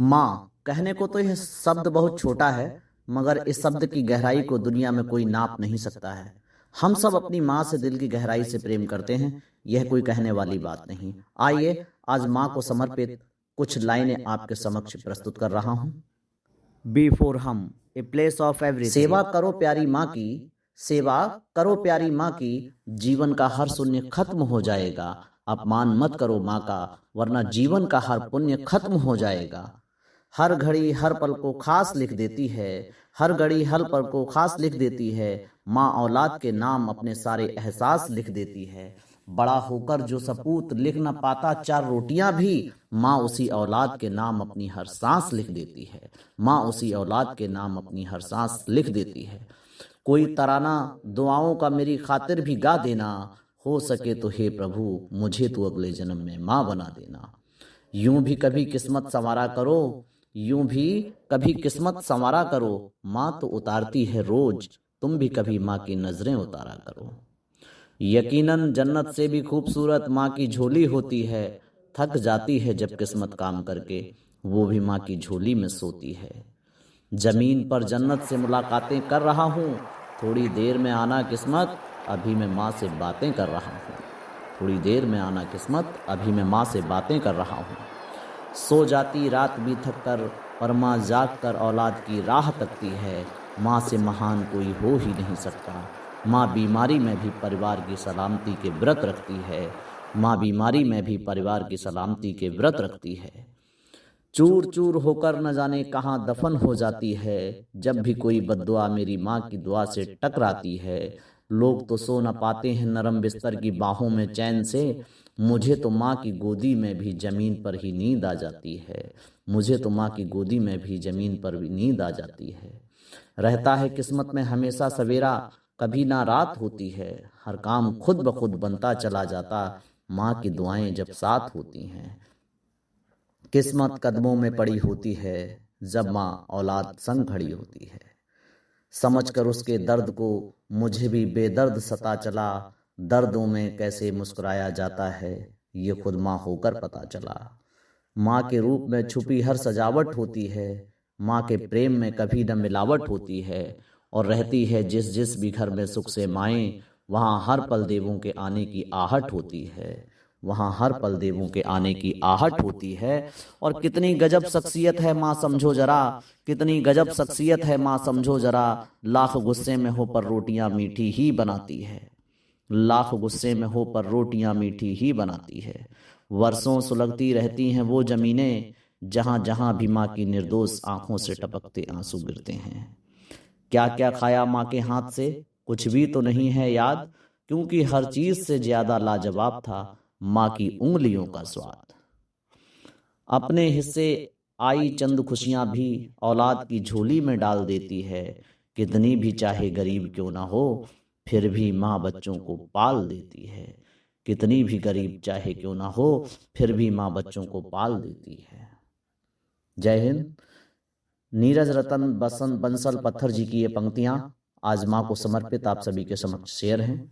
माँ कहने को तो यह शब्द बहुत छोटा है, मगर इस शब्द की गहराई को दुनिया में कोई नाप नहीं सकता है। हम सब अपनी माँ से दिल की गहराई से प्रेम करते हैं, यह कोई कहने वाली बात नहीं। आइए आज माँ को समर्पित कुछ लाइनें आपके समक्ष प्रस्तुत कर रहा हूँ। बिफोर हम ए प्लेस ऑफ एवरीथिंग। सेवा करो प्यारी माँ की, सेवा करो प्यारी माँ की, जीवन का हर शून्य खत्म हो जाएगा। अपमान मत करो माँ का, वरना जीवन का हर पुण्य खत्म हो जाएगा। हर घड़ी हर पल को खास लिख देती है, हर घड़ी हर पल को खास लिख देती है। माँ औलाद के नाम अपने सारे एहसास लिख देती है। बड़ा होकर जो सपूत लिख न पाता चार रोटियां भी, माँ उसी औलाद के नाम अपनी हर सांस लिख देती है। माँ उसी औलाद के नाम अपनी हर सांस लिख देती है। कोई तराना दुआओं का मेरी खातिर भी गा देना, हो सके तो हे प्रभु मुझे तो अगले जन्म में माँ बना देना। यूं भी कभी किस्मत संवारा करो, यूं भी कभी किस्मत संवारा करो। माँ तो उतारती है रोज, तुम भी कभी माँ की नजरें उतारा करो। यकीनन जन्नत से भी खूबसूरत माँ की झोली होती है। थक जाती है जब किस्मत काम करके, वो भी माँ की झोली में सोती है। जमीन पर जन्नत से मुलाकातें कर रहा हूँ, थोड़ी देर में आना किस्मत, अभी मैं माँ से बातें कर रहा हूँ। थोड़ी देर में आना किस्मत, अभी मैं माँ से बातें कर रहा हूँ। सो जाती रात भी थक कर, पर माँ जाग कर औलाद की राह तकती है। माँ से महान कोई हो ही नहीं सकता। माँ बीमारी में भी परिवार की सलामती के व्रत रखती है। माँ बीमारी में भी परिवार की सलामती के व्रत रखती है। चूर चूर होकर न जाने कहाँ दफन हो जाती है, जब भी कोई बद्दुआ मेरी माँ की दुआ से टकराती है। लोग तो सो न पाते हैं नरम बिस्तर की बाहों में चैन से, मुझे तो माँ की गोदी में भी जमीन पर ही नींद आ जाती है। मुझे तो माँ की गोदी में भी जमीन पर भी नींद आ जाती है। रहता है किस्मत में हमेशा सवेरा, कभी ना रात होती है। हर काम खुद ब खुद बनता चला जाता, माँ की दुआएं जब साथ होती हैं। किस्मत कदमों में पड़ी होती है, जब माँ औलाद संग खड़ी होती है। समझकर उसके दर्द को मुझे भी बेदर्द सता चला। दर्दों में कैसे मुस्कुराया जाता है, ये खुद माँ होकर पता चला। माँ के रूप में छुपी हर सजावट होती है, माँ के प्रेम में कभी न मिलावट होती है। और रहती है जिस जिस भी घर में सुख से माएँ, वहाँ हर पल देवों के आने की आहट होती है। वहाँ हर पल देवों के आने की आहट होती है। और कितनी गजब शख्सियत है माँ समझो जरा, कितनी गजब शख्सियत है माँ समझो जरा। लाख गुस्से में हो पर रोटियां मीठी ही बनाती है। लाख गुस्से में हो पर रोटियां मीठी ही बनाती है। वर्षों सुलगती रहती हैं वो जमीनें, जहां जहां भी माँ की निर्दोष आंखों से टपकते आंसू गिरते हैं। क्या क्या खाया माँ के हाथ से, कुछ भी तो नहीं है याद, क्योंकि हर चीज से ज्यादा लाजवाब था माँ की उंगलियों का स्वाद। अपने हिस्से आई चंद खुशियां भी औलाद की झोली में डाल देती है। कितनी भी चाहे गरीब क्यों ना हो, फिर भी माँ बच्चों को पाल देती है। कितनी भी गरीब चाहे क्यों ना हो, फिर भी माँ बच्चों को पाल देती है। जय हिंद। नीरज रतन बसंत बंसल पत्थर जी की ये पंक्तियां आज माँ को समर्पित आप सभी के समक्ष शेयर हैं।